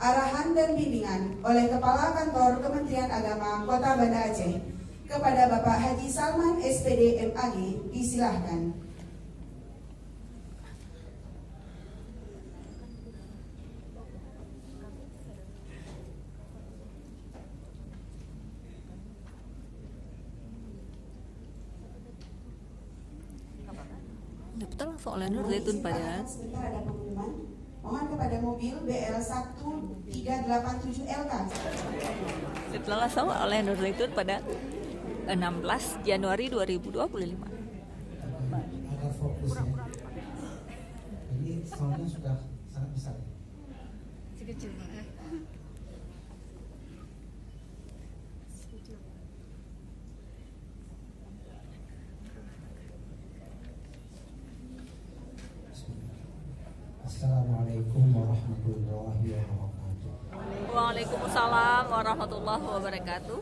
arahan dan bimbingan oleh Kepala Kantor Kementerian Agama Kota Banda Aceh kepada Bapak Haji Salman SPD MAG, disilahkan. Betul, soalnya Nur Zaitun pada. Sebentar ada pengumuman. Mohon kepada mobil BL1387LK. Setelah sama oleh Nur Zaitun pada 16 Januari 2025. Ada fokusnya. Jadi soalnya sudah sangat besar. Kecil banget. Assalamualaikum warahmatullahi wabarakatuh. Waalaikumsalam warahmatullahi wabarakatuh.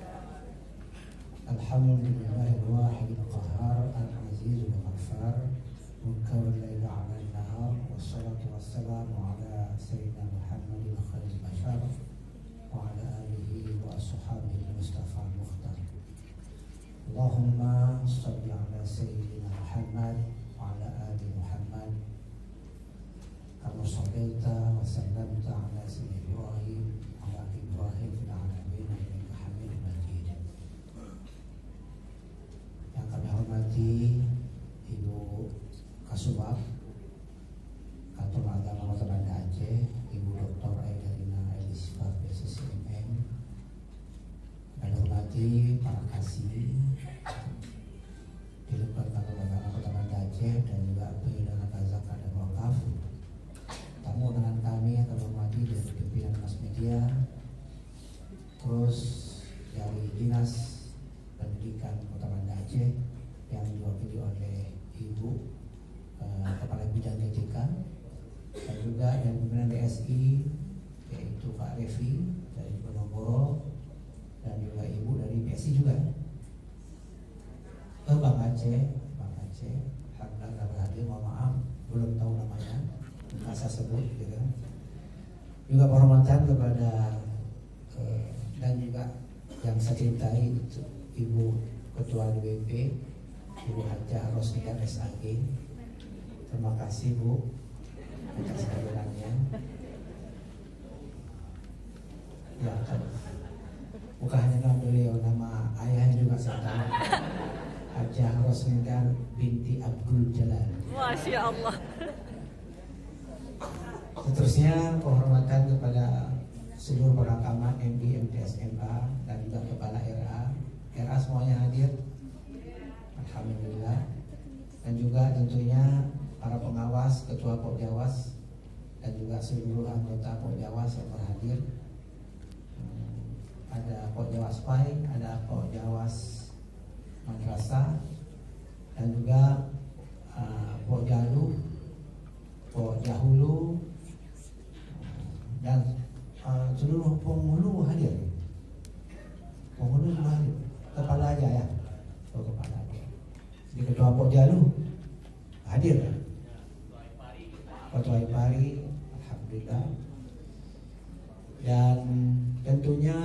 Alhamdulillahil wahidil qahhar al-azizul ghaffar mukawwil laili 'ala an-nahar wassalatu wassalamu ala sayyidina Muhammadin khairil bashar wa ala alihi wa ashabihi mustafa al-mukhtar. Allahumma shalli ala sayyidina Muhammad wa ala ali Muhammad kama shallaita wa sallamta ala sayyidina Ibrahim wa ala Ibrahim fil 'alamin innaka Hamidum Majid. Yang kami hormati Ibu Kasubag Kantor Agama Kota Banda Aceh, Ibu Dr. Aidarina Elisfa PSSMM. Kami hormati para kasih di Kantor Agama Kota Banda Aceh dan juga penyelenggara zakat dan wakaf. Tamu dengan kami yang kami hormati dari pimpinan mass media, terus dari Dinas Pendidikan Kota Banda Aceh yang diwakili oleh Ibu Kepala Bidang DJK, dan juga dari pimpinan DSI yaitu Pak Revi dari Penogoro, dan juga Ibu dari PSI juga. Bang Aceh, alhamdulillah berhadir, mohon maaf belum tahu namanya, saya sebut gitu. Juga penghormatan kepada dan juga yang saya cintai Ibu Ketua DWP Ibu Hajah Rosnikan SAG. Terima kasih Bu atas kehadirannya. Ya kan, bukan hanya nama beliau, nama ayahnya juga saya tahu. Hajah Rosnikan binti Abdul Jalal. Masya Allah. Seterusnya penghormatan kepada seluruh perangkaman MI, MTS, MA dan juga kepala RA semuanya hadir, alhamdulillah. Dan juga tentunya para pengawas, ketua Pokjawas dan juga seluruh anggota Pokjawas yang berhadir. Ada Pokjawas PAI, ada Pokjawas Madrasah, dan juga Pokjalu, Pokjahulu, dan seluruh penghulu hadir. Penghulu juga hadir. Kepala aja ya. Kepala aja. Di ketua Pokjalu hadir. Ketua Ipari, alhamdulillah. Dan tentunya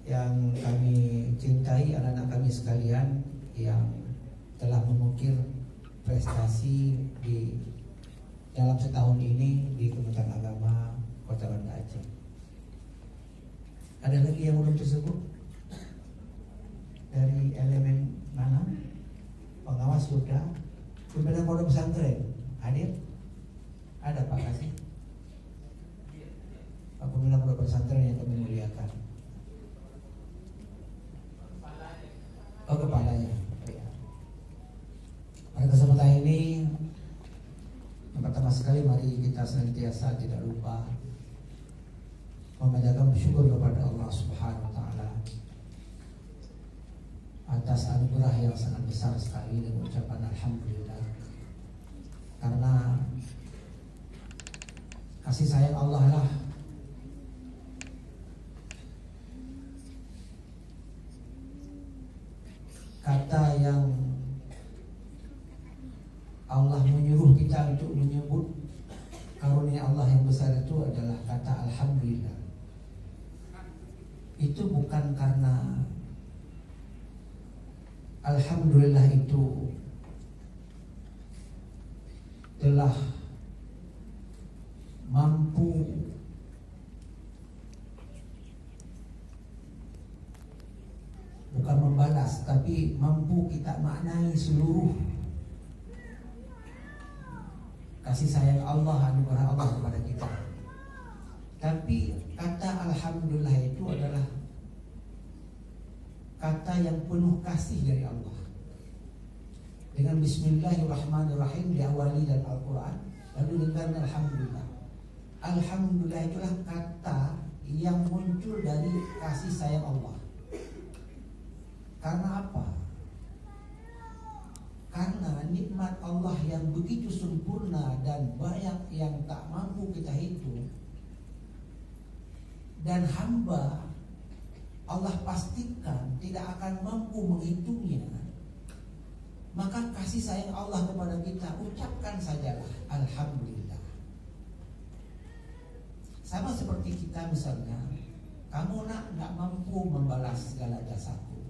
yang kami cintai anak-anak kami sekalian yang telah mengukir prestasi di dalam setahun ini di Kementerian Agama Kota Banda Aceh. Ada lagi yang belum tersebut? Dari elemen mana? Pengawas sudah. Pimpinan pondok pesantren hadir? Ada Pak Kasih? Pak pimpinan pondok pesantren yang kami muliakan. Oh, kepalanya. Pada kesempatan ini, yang pertama sekali mari kita senantiasa tidak lupa memanjatkan syukur kepada Allah Subhanahu wa taala atas anugerah yang sangat besar sekali, dan ucapan alhamdulillah. Karena kasih sayang Allah lah kata yang Allah menyuruh kita untuk menyebut karunia Allah yang besar itu itu adalah kata alhamdulillah. Itu bukan karena alhamdulillah itu telah mampu bukan membalas, tapi mampu kita maknai seluruh kasih sayang Allah, anugerah Allah kepada kita. Tapi kata alhamdulillah itu adalah kata yang penuh kasih dari Allah. Dengan bismillahirrahmanirrahim diawali dan Al-Quran, lalu dengan alhamdulillah. Alhamdulillah itulah kata yang muncul dari kasih sayang Allah. Karena apa? Karena nikmat Allah yang begitu sempurna dan banyak yang tak mampu kita hitung, dan hamba Allah pastikan tidak akan mampu menghitungnya, maka kasih sayang Allah kepada kita ucapkan sajalah alhamdulillah. Sama seperti kita misalnya, kamu nggak mampu membalas segala jasaku,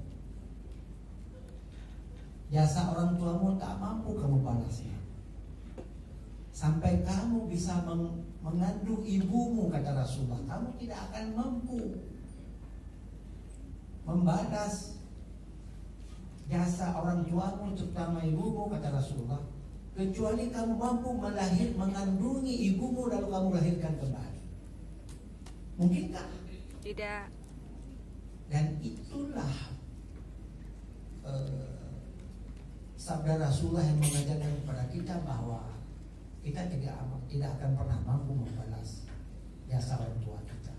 jasa orang tuamu tak mampu kamu balasnya. Sampai kamu bisa mengandung ibumu, kata Rasulullah, kamu tidak akan mampu membalas jasa orang tuamu, terutama ibumu, kata Rasulullah, kecuali kamu mampu mengandungi ibumu lalu kamu lahirkan kembali. Mungkinkah? Tidak. Dan itulah sabda Rasulullah yang mengajarkan kepada kita bahwa kita tidak akan pernah mampu membalas jasa orang tua kita.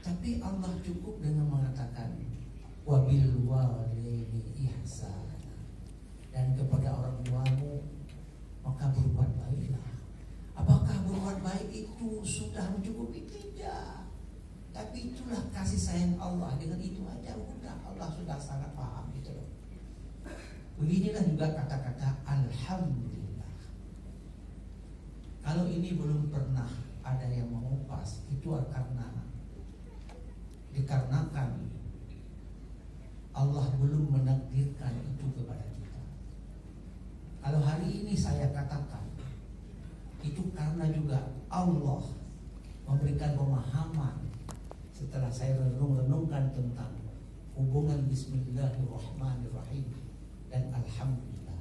Tapi Allah cukup dengan mengatakan wabil walidaini ihsana, dan kepada orang tuamu maka berbuat baiklah. Apakah berbuat baik itu sudah mencukupi? Tidak. Tapi itulah kasih sayang Allah. Dengan itu aja udah Allah sudah sangat paham gitu loh. Beginilah juga kata-kata alhamdulillah. Kalau ini belum pernah ada yang mengupas, itu dikarenakan Allah belum menakdirkan itu kepada kita. Kalau hari ini saya katakan, itu karena juga Allah memberikan pemahaman setelah saya renungkan tentang hubungan bismillahirrahmanirrahim dan alhamdulillah.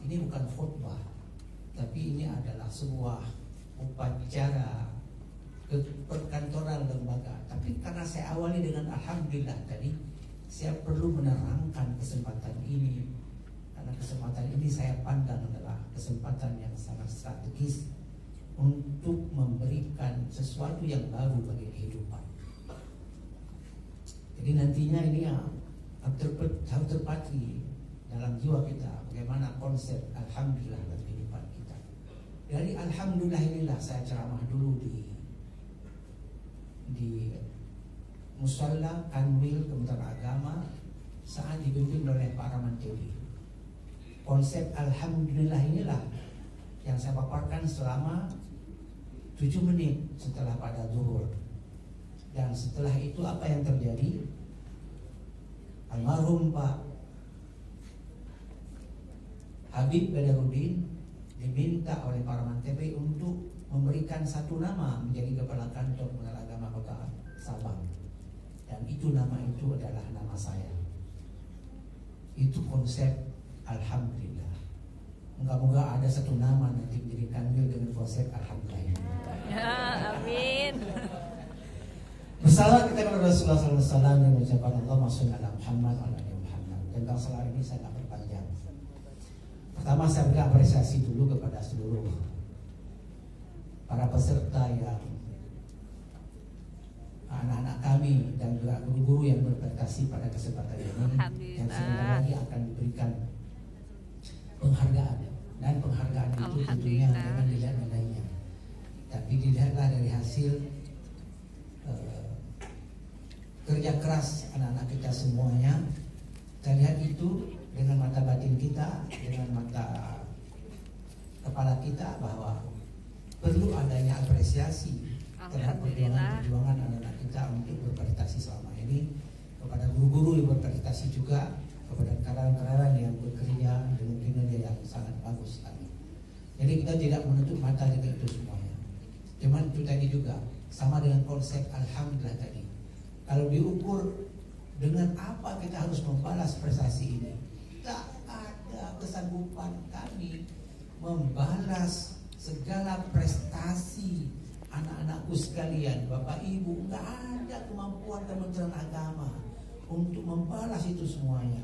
Ini bukan khutbah, tapi ini adalah sebuah upacara perkantoran lembaga. Tapi karena saya awali dengan alhamdulillah tadi, saya perlu menerangkan kesempatan ini, karena kesempatan ini saya pandang adalah kesempatan yang sangat strategis untuk memberikan sesuatu yang baru bagi kehidupan. Jadi nantinya ini harus terpatri dalam jiwa kita bagaimana konsep alhamdulillah dalam kehidupan kita. Dari alhamdulillah inilah saya ceramah dulu di Musalla Kanwil Kementerian Agama saat dipimpin oleh Pak Rahman Teddy. Konsep alhamdulillah inilah yang saya paparkan selama 7 menit setelah pada zuhur. Dan setelah itu apa yang terjadi? Almarhum Pak Habib Badarudin diminta oleh Pak Rahman Teddy untuk memberikan satu nama menjadi kepala kantor Kementerian Agama Kota Sabang. Dan itu nama itu adalah nama saya. Itu konsep alhamdulillah. Moga-moga ada satu nama nanti menjadi kanwil dengan konsep alhamdulillah. Ya, amin. Bersalawat kita kepada Rasulullah SAW yang mengucapkan Allahumma sholli ala Muhammad wa ala ali Muhammad. Tentang salawat ini saya tak perpanjang. Pertama saya beri apresiasi dulu kepada seluruh para peserta yang anak-anak kami dan juga guru-guru yang berprestasi pada kesempatan ini, yang sebentar lagi akan diberikan penghargaan. Dan penghargaan itu tentunya dengan dilihat nilainya, tapi dilihatlah dari hasil kerja keras anak-anak kita semuanya. Kita lihat itu dengan mata batin kita, dengan mata kepala kita, bahwa perlu adanya apresiasi terhadap Alhamdulillah. perjuangan anak-anak kita untuk berprestasi selama ini, kepada guru-guru yang berprestasi juga, kepada karyawan-karyawan yang bekerja dengan kinerja yang sangat bagus sekali. Jadi kita tidak menutup mata dengan itu semuanya. Cuman itu tadi juga sama dengan konsep alhamdulillah tadi. Kalau diukur dengan apa kita harus membalas prestasi ini, tak ada kesanggupan kami membalas segala prestasi anak-anakku sekalian, Bapak Ibu. Nggak ada kemampuan Kementerian Agama untuk membalas itu semuanya.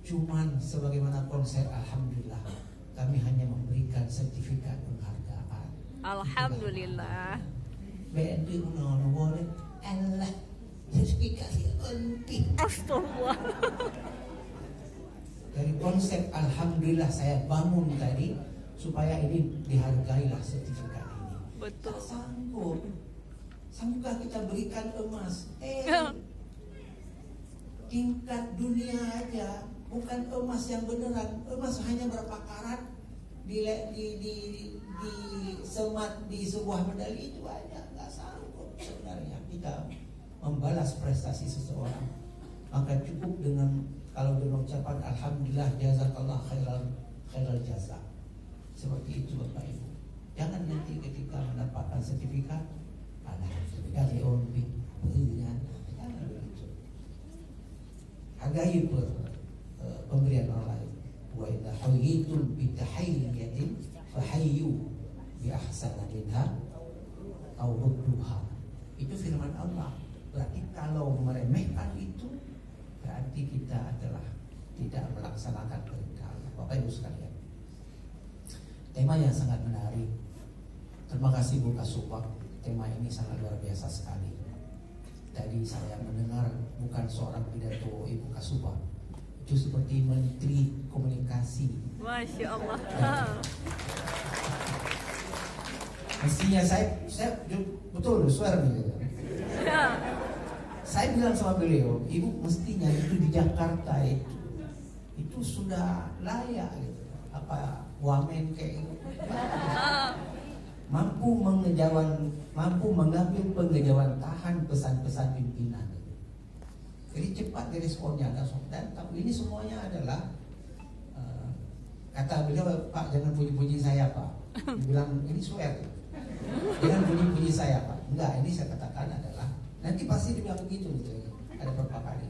Cuman sebagaimana konsep alhamdulillah, kami hanya memberikan sertifikat penghargaan. Alhamdulillah. BND menolak Allah sertifikat penting. Astagfirullah. Dari konsep alhamdulillah saya bangun tadi supaya ini dihargailah sertifikat ini. Betul. Tak sanggup. Sanggupkah kita berikan emas? Tingkat dunia aja, bukan emas yang beneran. Emas hanya berapa karat di semat di sebuah medali itu aja, nggak sanggup sebenarnya kita membalas prestasi seseorang. Maka cukup dengan kalau dengan ucapan alhamdulillah jazakallah khairal jaza. Seperti itu Bapak Ibu. Jangan nanti ketika mendapatkan sertifikat ada sertifikat Olimpik jangan begitu. Hargai pemberian orang lain. Wa idza hayyitum bi tahiyyatin fahayyu bi ahsana minha aw rudduha. Itu firman Allah. Berarti kalau meremehkan itu berarti kita adalah tidak melaksanakan perintah Allah. Bapak Ibu sekalian, tema yang sangat menarik. Terima kasih Bu Kasubag. Tema ini sangat luar biasa sekali. Tadi saya mendengar bukan seorang pidato Ibu Kasubag, itu seperti Menteri Komunikasi. Masya Allah. Mestinya saya betul swear nih. Saya bilang sama beliau, Ibu mestinya itu di Jakarta itu sudah layak gitu. Apa wamen kayak gitu. mampu mengambil pengejawantahan pesan-pesan pimpinan. Jadi cepat responnya dan tapi ini semuanya adalah kata beliau, Pak jangan puji-puji saya Pak. Bilang ini swear. Jangan puji-puji saya Pak. Enggak, ini saya katakan adalah nanti pasti dibilang begitu gitu. Ada beberapa kali.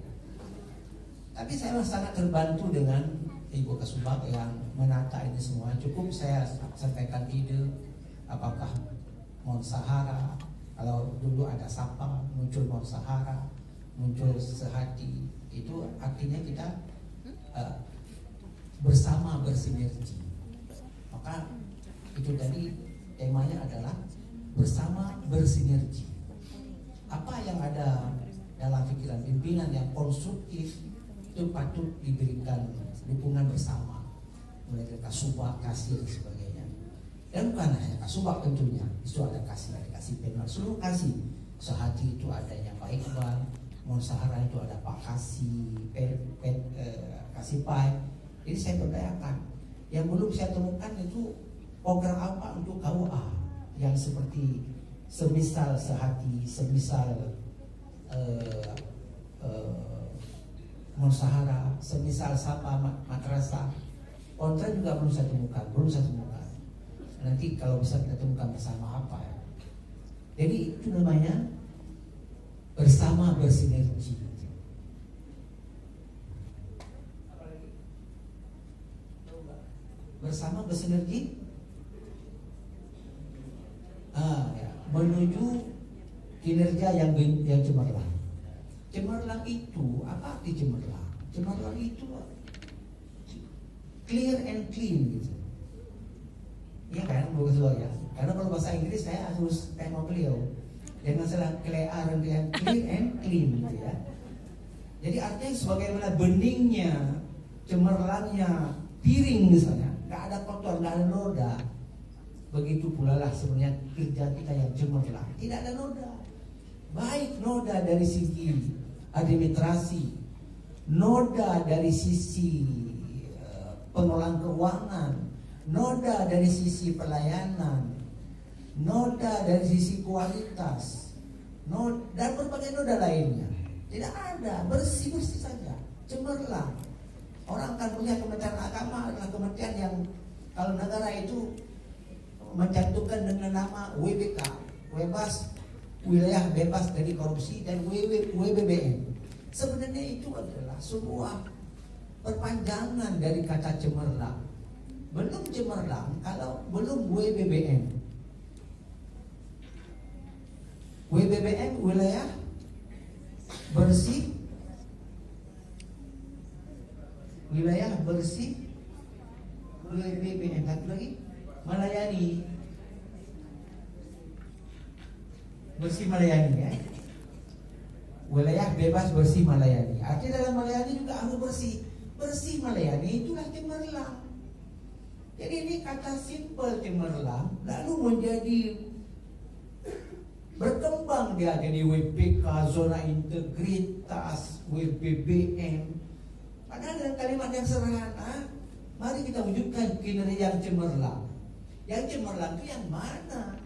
Tapi saya sangat terbantu dengan Ibu Kasubag yang menata ini semua. Cukup saya sampaikan ide, apakah Mount Sahara, kalau dulu ada Sapa, muncul Mount Sahara, muncul Sehati, itu artinya kita bersama bersinergi. Maka itu tadi temanya adalah bersama bersinergi. Apa yang ada dalam pikiran pimpinan yang konstruktif itu patut diberikan dukungan bersama, mulai dari Kasubag, kasih dan sebagainya. Dan bukan hanya Kasubag tentunya, itu ada kasih Penwar, seluruh kasih. Sehati itu adanya Pak Iqbal, Mount Sahara itu ada Pak Kasih, Kasih Pai. Jadi saya berdayakan. Yang belum saya temukan itu program apa untuk KUA yang seperti semisal Sehati, semisal Mount Sahara, semisal Sapa Madrasah. Kontra juga belum saya temukan. Nanti kalau bisa kita temukan bersama apa ya. Jadi itu namanya bersama bersinergi. Bersama bersinergi ya, menuju kinerja yang cemerlang. Cemerlang itu apa arti cemerlang? Cemerlang itu clear and clean gitu. Iya kan, ya. Karena kalau bahasa Inggris saya harus tengok beliau. Jangan salah clear and clean gitu ya. Jadi artinya sebagaimana beningnya, cemerlangnya piring misalnya, nggak ada kotor, nggak ada noda. Begitu pula lah sebenarnya kerja kita yang cemerlang, tidak ada noda. Baik noda dari segi administrasi, noda dari sisi pengelolaan keuangan, noda dari sisi pelayanan, noda dari sisi kualitas, dan berbagai noda lainnya. Tidak ada, bersih-bersih saja, cemerlang. Orang akan melihat Kementerian Agama adalah kementerian yang kalau negara itu mencantumkan dengan nama WBK, wilayah bebas dari korupsi, dan WBBN. Sebenarnya itu adalah sebuah perpanjangan dari kata cemerlang. Belum cemerlang kalau belum WBBN. WBBN wilayah bersih, wilayah bersih. WBBN satu lagi melayani, bersih melayani ya. Wilayah bebas bersih melayani. Artinya dalam melayani juga harus bersih. Bersih melayani itulah cemerlang. Jadi ini kata simple cemerlang lalu menjadi berkembang dia jadi WPK, zona integritas, WBBN. Padahal dengan kalimat yang sederhana, mari kita wujudkan kinerja yang cemerlang. Yang cemerlang itu yang mana?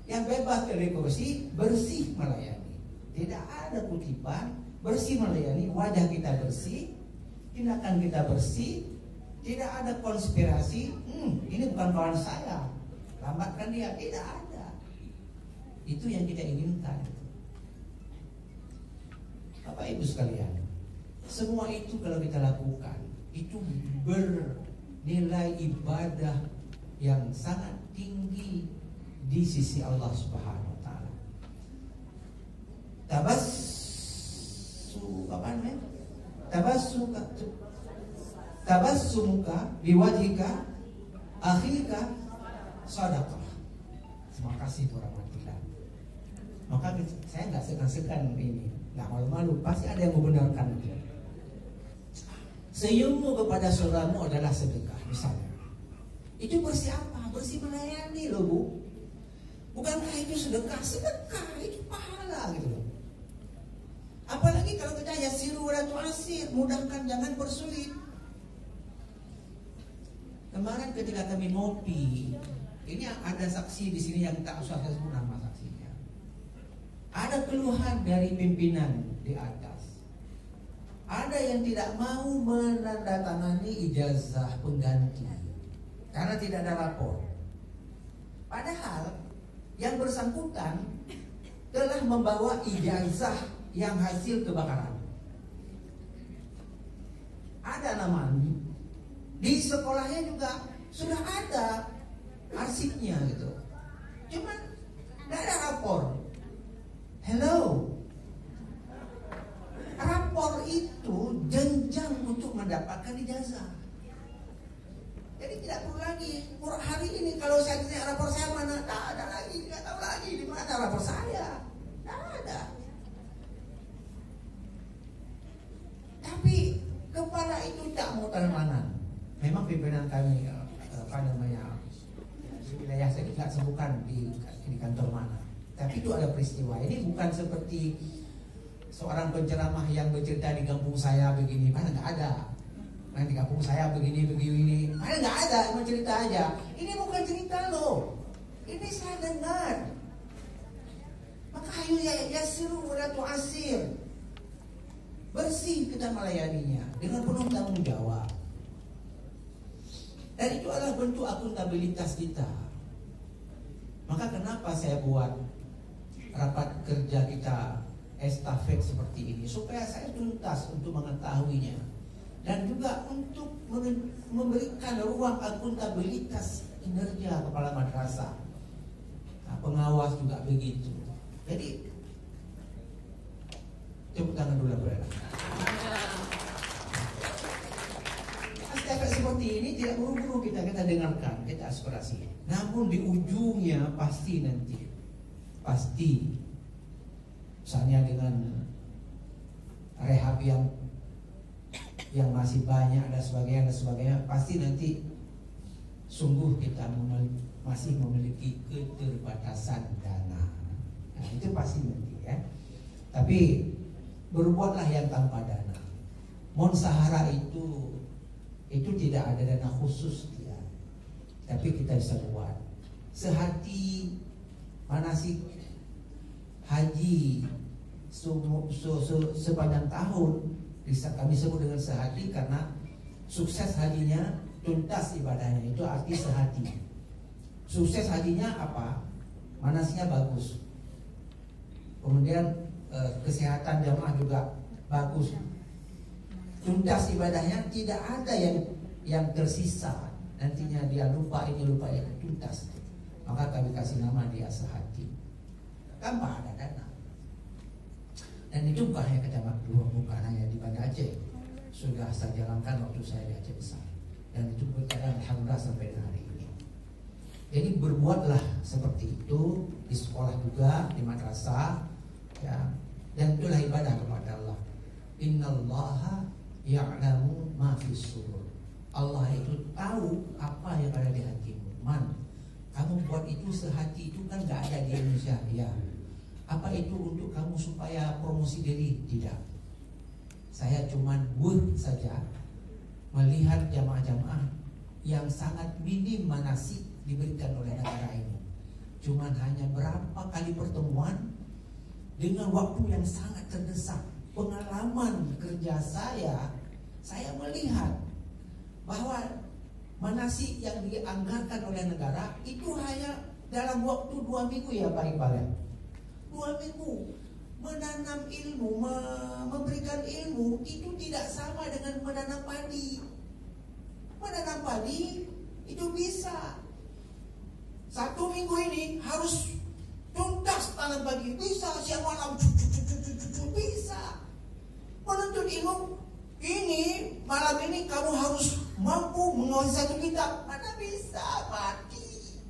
Yang bebas dari korupsi, bersih melayani. Tidak ada kutipan, bersih melayani, wajah kita bersih, tindakan kita bersih, tidak ada konspirasi. Ini bukan kawan saya, lambatkan dia. Tidak ada. Itu yang kita inginkan. Bapak Ibu sekalian, semua itu kalau kita lakukan, itu bernilai ibadah yang sangat tinggi di sisi Allah Subhanahu wa taala. Tabassumuka biwajhika akhika sadaqah. Terima kasih warahmatullah. Maka saya nggak segan-segan ini, nggak malu-malu, pasti ada yang membenarkan itu. Senyummu kepada saudaramu adalah sedekah, misalnya. Itu bersih apa? Bersih melayani loh, Bu. Bukankah itu sedekah? Sedekah itu pahala gitu loh. Apalagi kalau kita yasiru wala tu'asir, mudahkan, jangan bersulit. Kemarin ketika kami ngopi, ini ada saksi di sini yang tak usah saya sebut nama saksinya. Ada keluhan dari pimpinan di atas. Ada yang tidak mau menandatangani ijazah pengganti karena tidak ada lapor. Padahal yang bersangkutan telah membawa ijazah yang hasil kebakaran. Ada namanya. Di sekolahnya juga sudah ada arsipnya gitu. Cuman tidak ada rapor. Hello. Rapor itu jenjang untuk mendapatkan ijazah. Jadi tidak perlu lagi. Hari ini kalau saya tanya rapor saya mana, tak ada lagi. Tidak tahu lagi di mana rapor saya. Tidak ada. Tapi kepala itu tak mau tanamanan. Memang pimpinan kami wilayah saya tidak sebutkan di kantor mana. Tapi itu ada peristiwa. Ini bukan seperti seorang penceramah yang bercerita di kampung saya begini, mana nggak ada. Nah di kampung saya begini, mana nggak ada, cuma cerita aja. Ini bukan cerita loh. Ini saya dengar. Maka ayo yasiru wala tu'asir. Bersih kita melayaninya dengan penuh tanggung jawab. Dan itu adalah bentuk akuntabilitas kita. Maka kenapa saya buat rapat kerja kita estafet seperti ini, supaya saya tuntas untuk mengetahuinya dan juga untuk memberikan ruang akuntabilitas kinerja kepala madrasah. Nah, pengawas juga begitu. Jadi tepuk tangan dulu berada. Estafet seperti ini tidak buru-buru kita dengarkan, kita aspirasi. Namun di ujungnya pasti misalnya dengan rehab yang masih banyak dan sebagainya, pasti nanti sungguh kita masih memiliki keterbatasan dana. Nah, itu pasti nanti ya. Tapi berbuatlah yang tanpa dana. Monsahara itu tidak ada dana khusus dia, tapi kita bisa buat sehati manasik haji sepanjang tahun bisa kami sebut dengan sehati karena sukses hajinya, tuntas ibadahnya, itu arti sehati. Sukses hajinya apa? Manasiknya bagus, kemudian kesehatan jamaah juga bagus, tuntas ibadahnya, tidak ada yang tersisa. Nantinya dia lupa ini lupa itu, tuntas. Maka kami kasih nama dia sehati. Tanpa ada dana. Dan itu bukan hanya Kecamatan Dua, bukan hanya di Banda Aceh. Sudah saya jalankan waktu saya di Aceh Besar. Dan itu berjalan alhamdulillah sampai dengan hari ini. Jadi berbuatlah seperti itu di sekolah juga, di madrasah, ya. Dan itulah ibadah kepada Allah. Innallaha ya'lamu ma fis sudur. Allah itu tahu apa yang ada di hatimu. Man, kamu buat itu sehati itu kan gak ada di Indonesia, ya. Apa itu untuk kamu supaya promosi diri? Tidak. Saya cuman saja melihat jamaah-jamaah yang sangat minim manasik diberikan oleh negara ini. Cuman hanya berapa kali pertemuan dengan waktu yang sangat terdesak. Pengalaman kerja saya melihat bahwa manasik yang dianggarkan oleh negara itu hanya dalam waktu 2 minggu, ya Pak Iqbal, ya. 2 minggu menanam ilmu, memberikan ilmu itu tidak sama dengan menanam padi. Menanam padi itu bisa 1 minggu ini harus tuntas tanam padi, bisa siang malam bisa. Menuntut ilmu ini malam ini kamu harus mampu menguasai 1 kitab, mana bisa mati,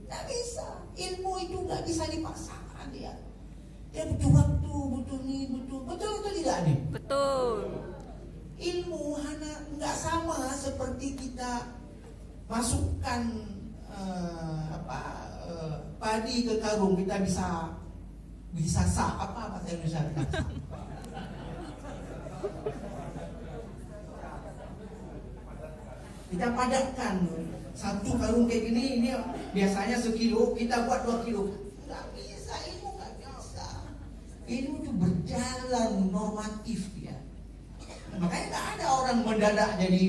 tidak bisa. Ilmu itu nggak bisa dipaksakan. Dia butuh waktu, butuh nih, betul tidak nih? Betul. Ilmu hanya nggak sama seperti kita masukkan padi ke karung, kita bisa sah apa bahasa Indonesia? Kita padatkan 1 karung kayak gini, ini biasanya 1 kilo, kita buat 2 kilo. Nggak bisa, ilmu nggak bisa. Ilmu itu berjalan normatif dia. Makanya nggak ada orang mendadak jadi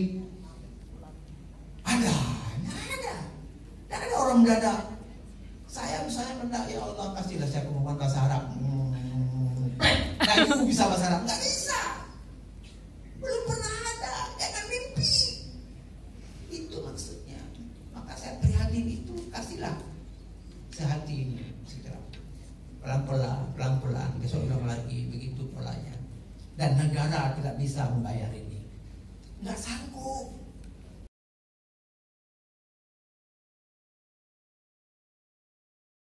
nggak ada orang mendadak. Saya misalnya mendadak, ya Allah kasihlah saya kemampuan bahasa Arab. Nah itu bisa bahasa Arab, nggak bisa. Belum pernah ada, jangan mimpi. Itu maksudnya. Maka saya prihatin itu, kasihlah sehati ini segera. Pelan-pelan, besok ulang lagi, begitu polanya. Dan negara tidak bisa membayar ini, nggak sanggup.